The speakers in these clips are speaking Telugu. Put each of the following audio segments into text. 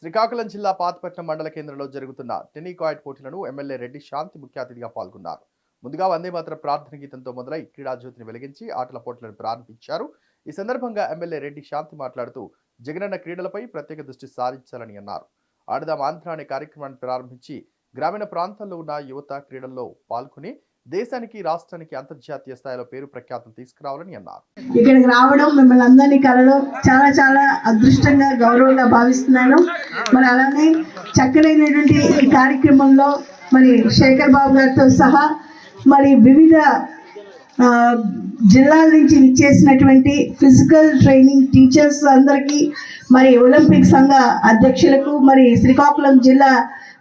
శ్రీకాకుళం జిల్లా పాతపట్నం మండల కేంద్రంలో జరుగుతున్న టెన్నికాయిట్ పోటీలను ఎమ్మెల్యే రెడ్డి శాంతి ముఖ్య అతిథిగా పాల్గొన్నారు. ముందుగా వందేమాతర ప్రార్థన గీతంతో మొదలై క్రీడా జ్యోతిని వెలిగించి ఆటల పోటీలను ప్రారంభించారు. ఈ సందర్భంగా ఎమ్మెల్యే రెడ్డి శాంతి మాట్లాడుతూ జగనన్న క్రీడలపై ప్రత్యేక దృష్టి సారించాలని అన్నారు. ఆడదాం ఆంధ్ర అనే కార్యక్రమాన్ని ప్రారంభించి గ్రామీణ ప్రాంతాల్లో ఉన్న యువత క్రీడల్లో పాల్గొని దేశానికి రాష్ట్రానికి అంతర్జాతీయ స్థాయిలో పేరు ప్రఖ్యాతులు తీసుకురావాలని అన్నారు. ఇక్కడికి రావడం మిమ్మల్ని అందరినీ కలవడం చాలా చాలా అదృష్టంగా గౌరవంగా భావిస్తున్నాను. మరి అలానే చక్కనైనటువంటి ఈ కార్యక్రమంలో మరి శేఖర్ బాబు గారితో సహా మరి వివిధ జిల్లాల నుంచి విచ్చేసినటువంటి ఫిజికల్ ట్రైనింగ్ టీచర్స్ అందరికీ, మరి ఒలింపిక్ సంఘ అధ్యక్షులకు, మరి శ్రీకాకుళం జిల్లా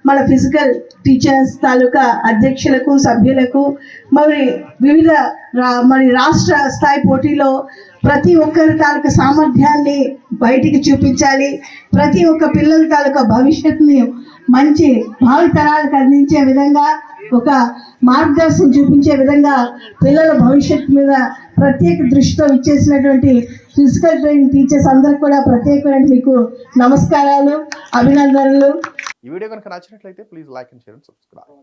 మన ఫిజికల్ టీచర్స్ తాలూకా అధ్యక్షులకు, సభ్యులకు, మరి వివిధ మరి రాష్ట్ర స్థాయి పోటీలో ప్రతి ఒక్కరి తాలూకా సామర్థ్యాన్ని బయటికి చూపించాలి. ప్రతి ఒక్క పిల్లల తాలూకా భవిష్యత్తుని మంచి భావితరాలకు అందించే విధంగా, ఒక మార్గదర్శనం చూపించే విధంగా పిల్లల భవిష్యత్తు మీద ప్రత్యేక దృష్టితో ఇచ్చేసినటువంటి ఫిజికల్ ట్రైనింగ్ టీచర్స్ అందరికి కూడా ప్రత్యేకమైన మీకు నమస్కారాలు, అభినందనలు. ఈ వీడియో కనుక నచ్చినట్లయితే please like and share and subscribe.